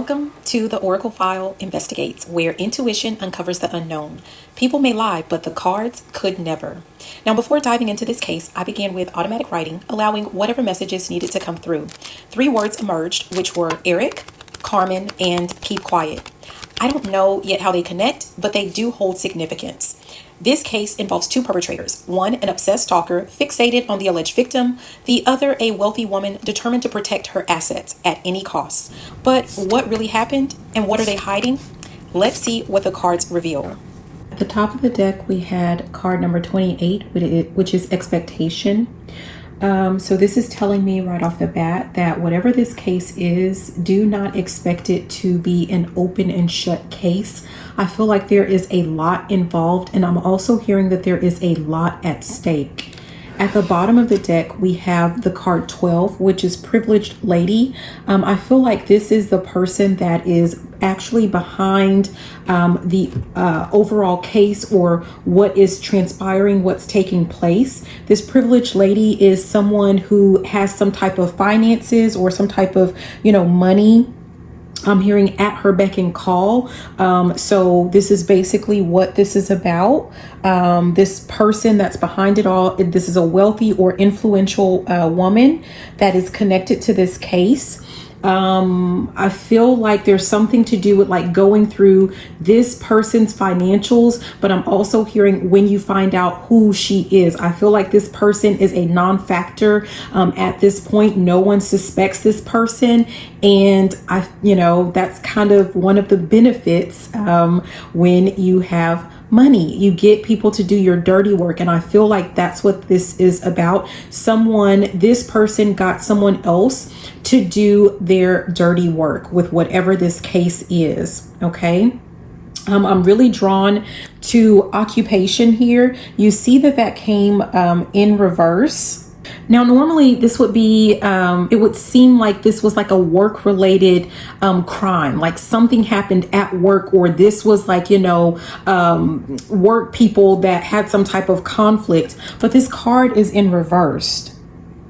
Welcome to the Oracle File Investigates, where intuition uncovers the unknown. People may lie, but the cards could never. Now, before diving into this case, I began with automatic writing, allowing whatever messages needed to come through. 3 words emerged, which were Eric, Carmen, and keep quiet. I don't know yet how they connect, but they do hold significance. This case involves 2 perpetrators. One, an obsessed stalker fixated on the alleged victim. The other, a wealthy woman determined to protect her assets at any cost. But what really happened and what are they hiding? Let's see what the cards reveal. At the top of the deck, we had card number 28, which is expectation. So this is telling me right off the bat that whatever this case is, do not expect it to be an open and shut case. I feel like there is a lot involved, and I'm also hearing that there is a lot at stake. At the bottom of the deck, we have the card 12, which is privileged lady. I feel like this is the person that is actually behind the overall case, or what is transpiring, what's taking place. This privileged lady is someone who has some type of finances or some type of, money. I'm hearing at her beck and call. So this is basically what this is about. This person that's behind it all, this is a wealthy or influential woman that is connected to this case. I feel like there's something to do with like going through this person's financials, but I'm also hearing when you find out who she is. I feel like this person is a non-factor at this point. No one suspects this person, and that's kind of one of the benefits when you have money. You get people to do your dirty work, and I feel like that's what this is about. This person got someone else to do their dirty work with whatever this case is. Okay. I'm really drawn to occupation here. You see that came in reverse. Now, normally this would be, it would seem like this was like a work-related crime, like something happened at work, or this was like, work people that had some type of conflict, but this card is in reversed.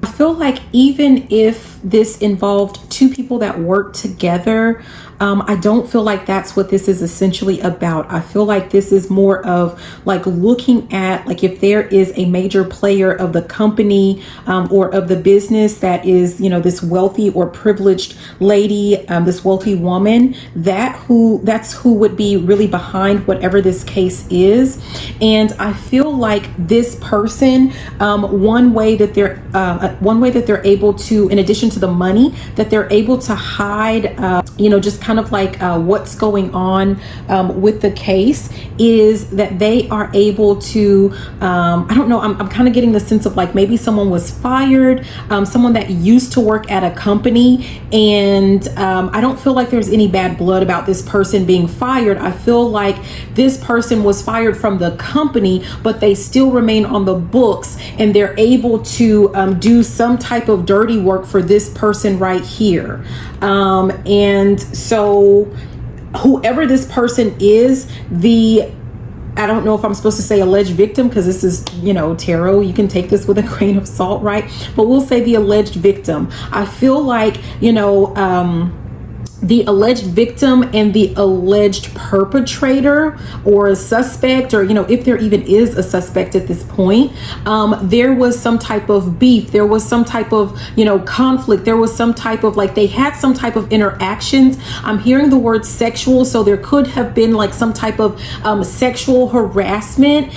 I feel like even if this involved 2 people that work together, I don't feel like that's what this is essentially about. I feel like this is more of like looking at like if there is a major player of the company or of the business that is, this wealthy or privileged lady, this wealthy woman, that's who would be really behind whatever this case is. And I feel like this person, one way that they're able to, in addition to the money, that they're able to hide, just kind of like what's going on with the case, is that they are able to, I don't know, I'm kind of getting the sense of like maybe someone was fired, someone that used to work at a company, and I don't feel like there's any bad blood about this person being fired. I feel like this person was fired from the company, but they still remain on the books, and they're able to do some type of dirty work for this person right here. And so whoever this person is, I don't know if I'm supposed to say alleged victim, because this is, tarot. You can take this with a grain of salt, right? But we'll say the alleged victim. I feel like, the alleged victim and the alleged perpetrator or a suspect, or, if there even is a suspect at this point, there was some type of beef. There was some type of, conflict. There was some type of like, they had some type of interactions. I'm hearing the word sexual. So there could have been like some type of sexual harassment.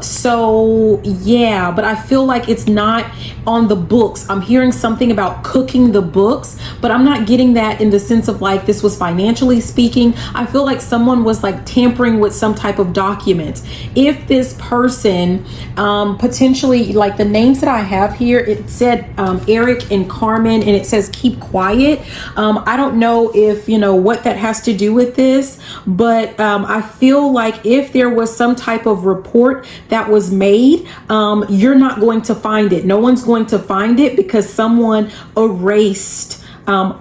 So yeah, but I feel like it's not on the books. I'm hearing something about cooking the books, but I'm not getting that in the sense of like this was financially speaking. I feel like someone was like tampering with some type of documents. If this person potentially, like the names that I have here, it said Eric and Carmen, and it says keep quiet. I don't know if what that has to do with this, but I feel like if there was some type of report that was made, you're not going to find it. No one's going to find it because someone erased.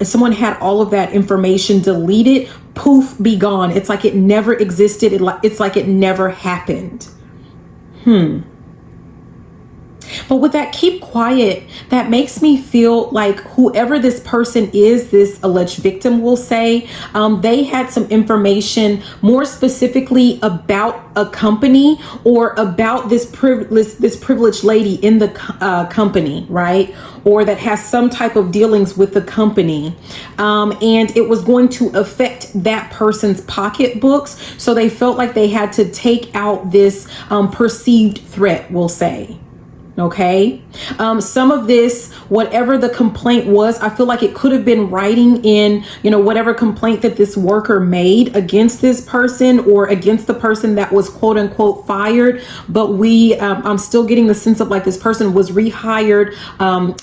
Someone had all of that information deleted, poof, be gone. It's like it never existed. It's like it never happened. But with that keep quiet, that makes me feel like whoever this person is, this alleged victim will say, they had some information more specifically about a company or about this privileged lady in the company, right? Or that has some type of dealings with the company. And it was going to affect that person's pocketbooks. So they felt like they had to take out this perceived threat, we'll say. Okay. Some of this, whatever the complaint was, I feel like it could have been writing in, whatever complaint that this worker made against this person or against the person that was quote unquote fired. But I'm still getting the sense of like this person was rehired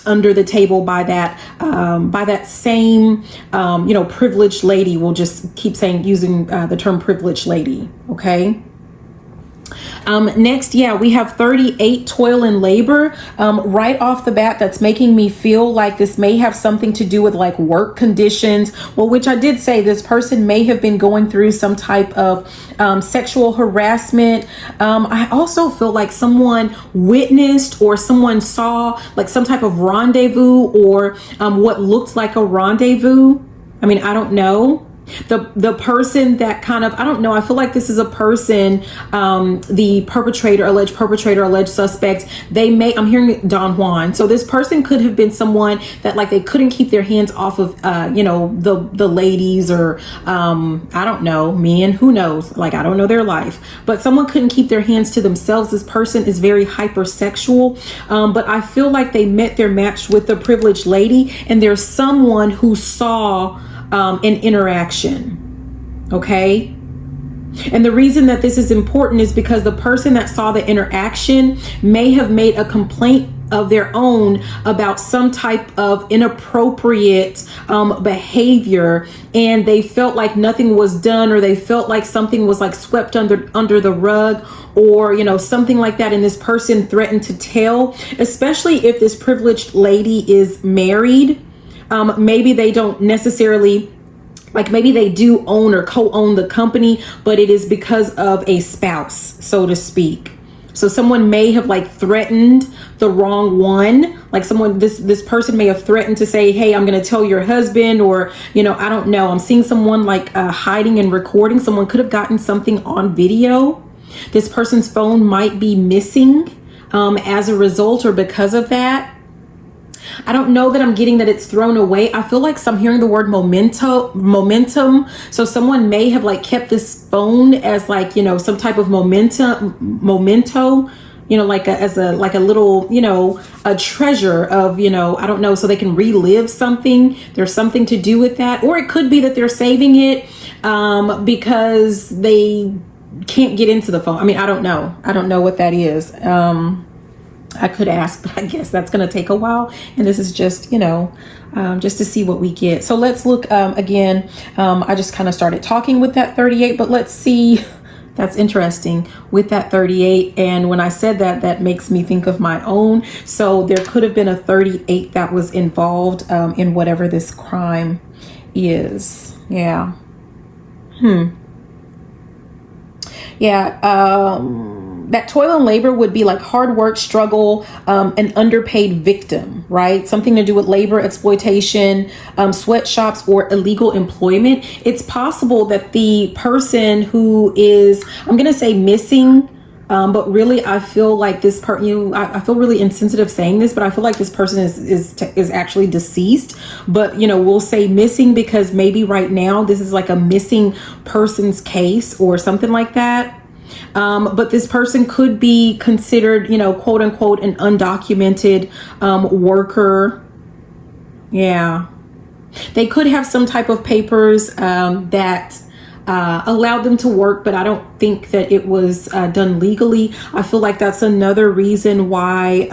under the table by that same, privileged lady. We'll just keep using the term privileged lady. Okay. Next, we have 38, toil and labor. Right off the bat, that's making me feel like this may have something to do with like work conditions. Well, which I did say this person may have been going through some type of sexual harassment. I also feel like someone witnessed or someone saw like some type of rendezvous or what looked like a rendezvous. I mean, I don't know. The person that I don't know, I feel like this is a person, the alleged suspects, I'm hearing Don Juan. So this person could have been someone that like they couldn't keep their hands off of, the ladies or, I don't know, men, who knows? Like, I don't know their life, but someone couldn't keep their hands to themselves. This person is very hypersexual. But I feel like they met their match with the privileged lady and there's someone who saw an interaction. Okay. And the reason that this is important is because the person that saw the interaction may have made a complaint of their own about some type of inappropriate behavior, and they felt like nothing was done, or they felt like something was like swept under the rug, or something like that, and this person threatened to tell, especially if this privileged lady is married. Maybe they don't necessarily, like maybe they do own or co-own the company, but it is because of a spouse, so to speak. So someone may have like threatened the wrong one. Like this person may have threatened to say, hey, I'm going to tell your husband, or, I don't know. I'm seeing someone like hiding and recording. Someone could have gotten something on video. This person's phone might be missing as a result or because of that. I don't know that I'm getting that it's thrown away. I feel like I'm hearing the word momentum. So someone may have like kept this phone as like, some type of memento, like a little, a treasure of, I don't know, so they can relive something. There's something to do with that. Or it could be that they're saving it because they can't get into the phone. I mean, I don't know. I don't know what that is. I could ask, but I guess that's going to take a while. And this is just, just to see what we get. So let's look again. I just kind of started talking with that 38, but let's see. That's interesting with that 38. And when I said that, that makes me think of my own. So there could have been a 38 that was involved in whatever this crime is. Yeah. Yeah. That toil and labor would be like hard work, struggle, an underpaid victim, right? Something to do with labor exploitation, sweatshops, or illegal employment. It's possible that the person who is, I'm going to say missing, but really I feel like this part, I feel really insensitive saying this, but I feel like this person is actually deceased. But, we'll say missing because maybe right now this is like a missing person's case or something like that. But this person could be considered, quote unquote, an undocumented worker. Yeah. They could have some type of papers that allowed them to work, but I don't think that it was done legally. I feel like that's another reason why,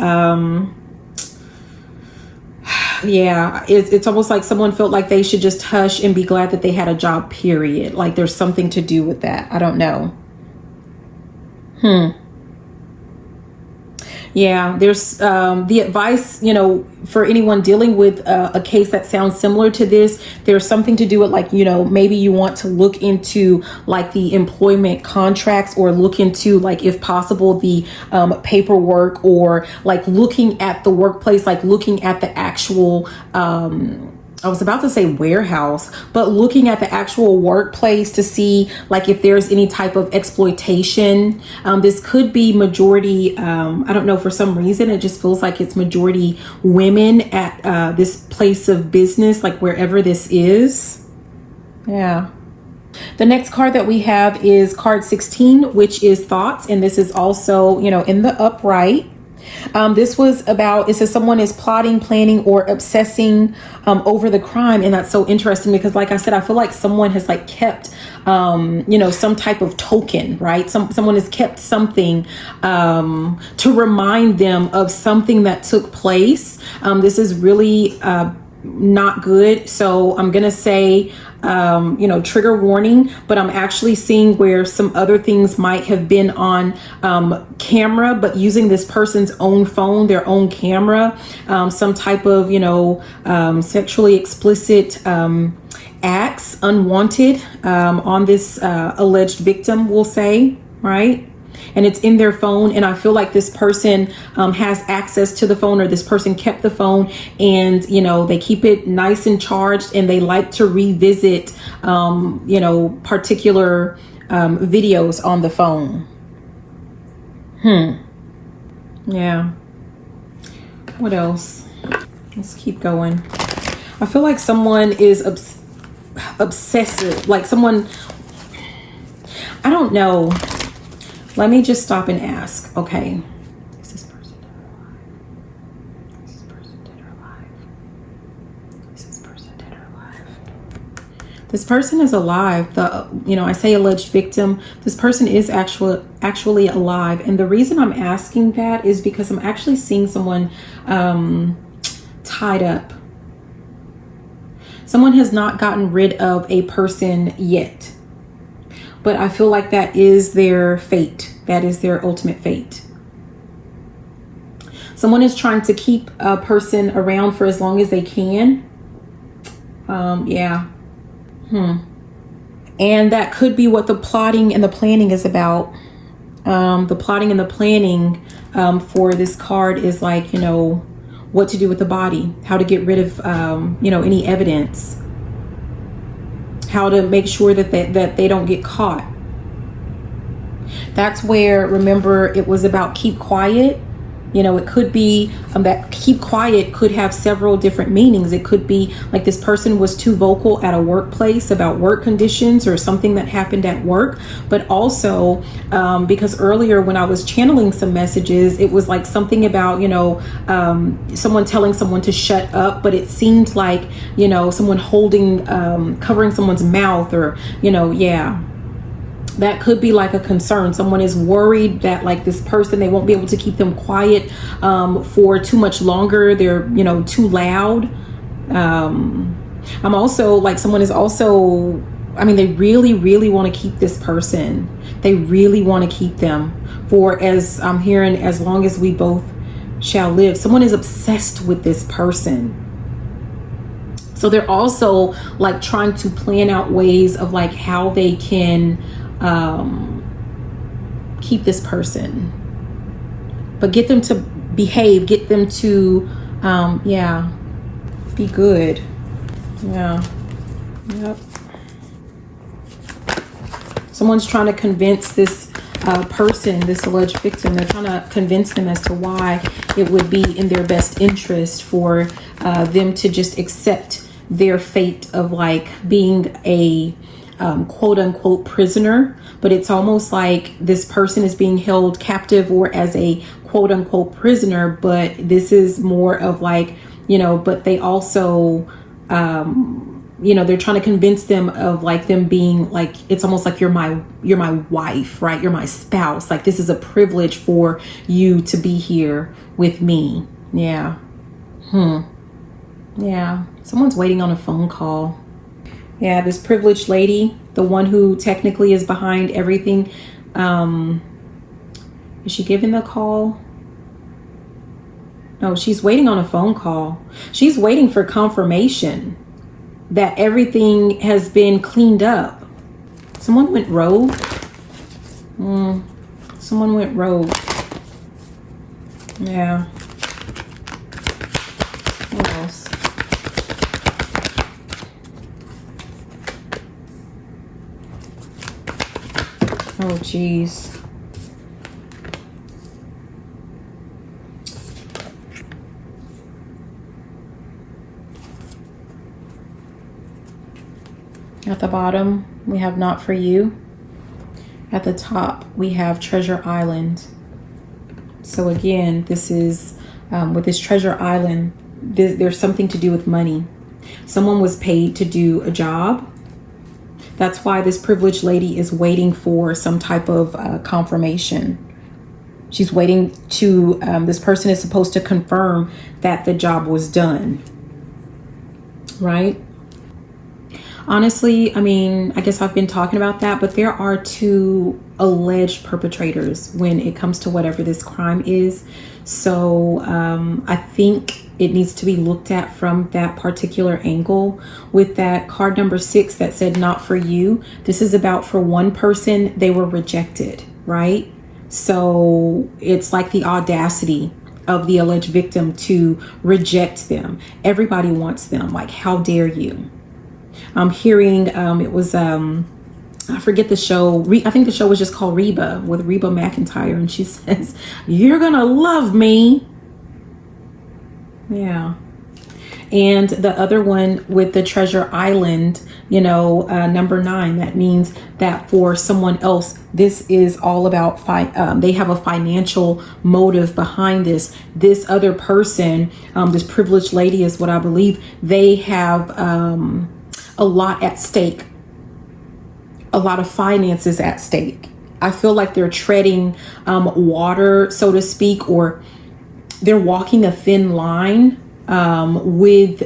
it's almost like someone felt like they should just hush and be glad that they had a job, period. Like there's something to do with that. I don't know. Yeah, there's the advice, for anyone dealing with a case that sounds similar to this, there's something to do with like, maybe you want to look into like the employment contracts, or look into like, if possible, the paperwork, or like looking at the workplace, like looking at the actual I was about to say warehouse, but looking at the actual workplace to see like if there's any type of exploitation. This could be majority, I don't know, for some reason, it just feels like it's majority women at this place of business, like wherever this is. Yeah. The next card that we have is card 16, which is thoughts. And this is also, in the upright. This was about, it says someone is plotting, planning, or obsessing over the crime. And that's so interesting because, like I said, I feel like someone has like kept, some type of token, right? Someone has kept something to remind them of something that took place. This is really not good. So I'm going to say, trigger warning, but I'm actually seeing where some other things might have been on camera, but using this person's own phone, their own camera, some type of, sexually explicit acts, unwanted, on this alleged victim, we'll say, right? And it's in their phone. And I feel like this person has access to the phone, or this person kept the phone, and, they keep it nice and charged, and they like to revisit, particular videos on the phone. Yeah. What else? Let's keep going. I feel like someone is obsessive, like someone, I don't know. Let me just stop and ask. Okay. Is this person dead or alive? Is this person dead or alive? Is this person dead or alive? This person is alive. I say alleged victim. This person is actually alive. And the reason I'm asking that is because I'm actually seeing someone tied up. Someone has not gotten rid of a person yet. But I feel like that is their fate. That is their ultimate fate. Someone is trying to keep a person around for as long as they can. Yeah. And that could be what the plotting and the planning is about. The plotting and the planning for this card is like, what to do with the body, how to get rid of, any evidence, how to make sure that they don't get caught. That's where, remember, it was about keep quiet. It could be that keep quiet could have several different meanings. It could be like this person was too vocal at a workplace about work conditions or something that happened at work. But also because earlier when I was channeling some messages, it was like something about, someone telling someone to shut up. But it seemed like, someone holding, covering someone's mouth, or, yeah. That could be like a concern. Someone is worried that like this person, they won't be able to keep them quiet for too much longer. They're, too loud. I'm also like, someone is also, they really, really want to keep this person. They really want to keep them for, as I'm hearing, as long as we both shall live. Someone is obsessed with this person. So they're also like trying to plan out ways of like how they can keep this person, but get them to behave, get them to be good. Yeah. Yep. Someone's trying to convince this person, this alleged victim, they're trying to convince them as to why it would be in their best interest for them to just accept their fate of like being a quote unquote prisoner. But it's almost like this person is being held captive or as a quote unquote prisoner, but this is more of like, but they also they're trying to convince them of like them being like, it's almost like you're my wife, right? You're my spouse. Like this is a privilege for you to be here with me. Yeah. Yeah. Someone's waiting on a phone call. Yeah, this privileged lady, the one who technically is behind everything. Is she giving the call? No, she's waiting on a phone call. She's waiting for confirmation that everything has been cleaned up. Someone went rogue. Someone went rogue. Yeah. What else? Oh, geez. At the bottom, we have not for you. At the top, we have Treasure Island. So again, this is, with this Treasure Island, there's something to do with money. Someone was paid to do a job. That's why this privileged lady is waiting for some type of confirmation. She's waiting to, this person is supposed to confirm that the job was done. Right? Honestly, I mean, I guess I've been talking about that, but there are two alleged perpetrators when it comes to whatever this crime is. So I think it needs to be looked at from that particular angle. With that card number 6 that said not for you, this is about for one person, they were rejected, right? So it's like the audacity of the alleged victim to reject them. Everybody wants them. Like, how dare you? I'm hearing it was I forget the show. I think the show was just called Reba, with Reba McEntire, and she says, "You're gonna love me." Yeah. And the other one with the Treasure Island, number 9, that means that for someone else, this is all about, they have a financial motive behind this. This other person, this privileged lady is what I believe, they have a lot at stake, a lot of finances at stake. I feel like they're treading water, so to speak, or they're walking a thin line with,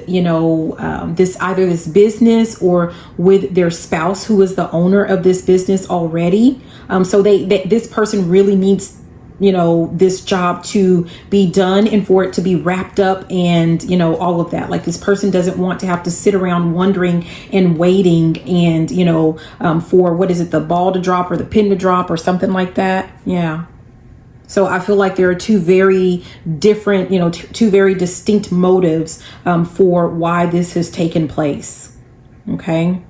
this, either this business or with their spouse who is the owner of this business already. So this person really needs, this job to be done and for it to be wrapped up and, all of that. Like, this person doesn't want to have to sit around wondering and waiting and, for, what is it, the ball to drop or the pin to drop or something like that. Yeah. So I feel like there are two very different, two very distinct motives for why this has taken place. Okay.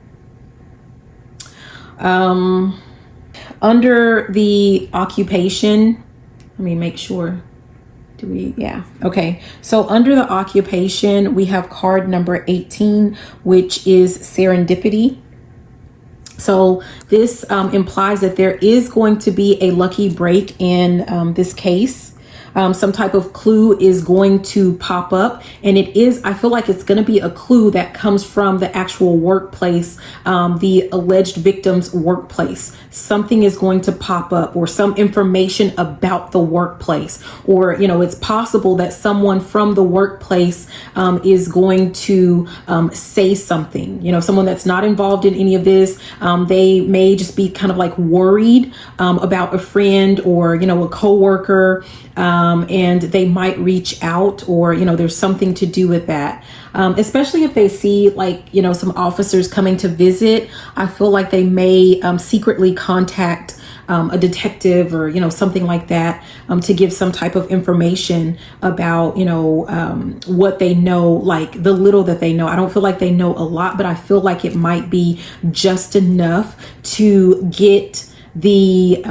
Under the occupation, let me make sure. Yeah. Okay. So under the occupation, we have card number 18, which is serendipity. So this implies that there is going to be a lucky break in this case. Some type of clue is going to pop up, and I feel like it's going to be a clue that comes from the actual workplace, the alleged victim's workplace. Something is going to pop up, or some information about the workplace, or, it's possible that someone from the workplace is going to say something, someone that's not involved in any of this. They may just be kind of like worried about a friend or, a coworker. And they might reach out, or, there's something to do with that. Especially if they see, like, some officers coming to visit. I feel like they may secretly contact a detective or, something like that, to give some type of information about, what they know, like the little that they know. I don't feel like they know a lot, but I feel like it might be just enough to get the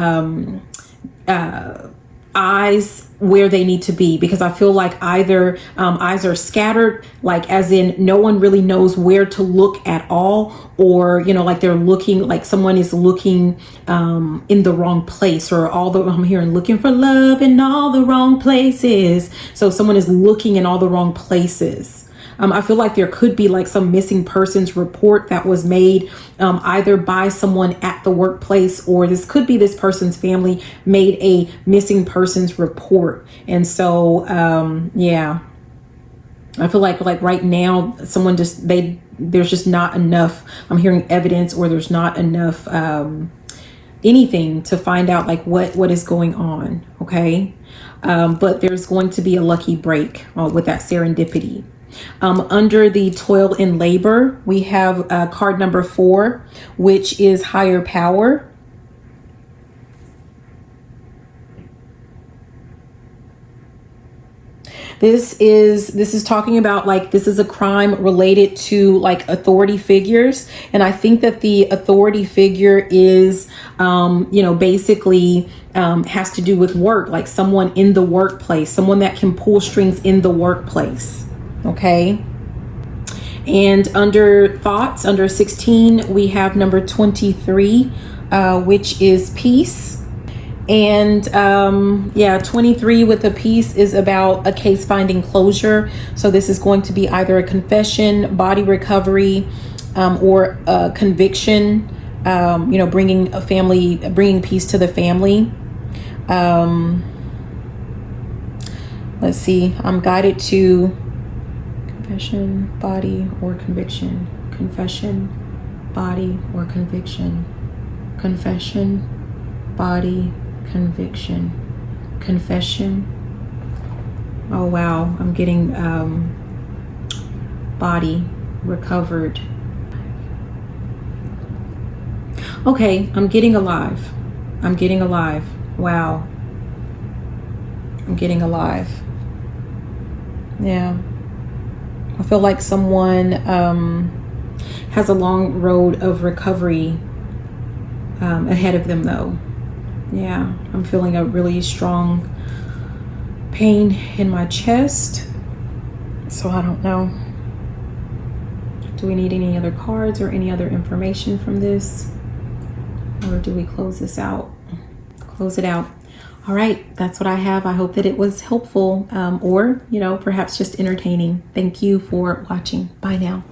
eyes where they need to be, because I feel like either eyes are scattered, like as in no one really knows where to look at all, or like they're looking, like someone is looking in the wrong place, or I'm hearing looking for love in all the wrong places. So someone is looking in all the wrong places. I feel like there could be like some missing persons report that was made either by someone at the workplace, or this could be this person's family made a missing persons report. And so, yeah, I feel like right now someone there's just not enough, I'm hearing evidence, or there's not enough, anything to find out like what is going on. Okay. But there's going to be a lucky break with that serendipity. Under the toil and labor, we have card number 4, which is higher power. This is talking about like this is a crime related to like authority figures, and I think that the authority figure is basically has to do with work, like someone in the workplace, someone that can pull strings in the workplace. Okay. And under thoughts, under 16, we have number 23, which is peace. And 23 with a peace is about a case finding closure. So this is going to be either a confession, body recovery, or a conviction, bringing peace to the family. Let's see, I'm guided to confession, body, or conviction. Confession, body, or conviction. Confession, body, conviction. Confession. Oh wow, I'm getting body recovered. Okay, I'm getting alive. I'm getting alive. Wow. I'm getting alive. Yeah. I feel like someone has a long road of recovery ahead of them though. Yeah, I'm feeling a really strong pain in my chest. So I don't know. Do we need any other cards or any other information from this? Or do we close this out? Close it out. All right, that's what I have. I hope that it was helpful or, perhaps just entertaining. Thank you for watching. Bye now.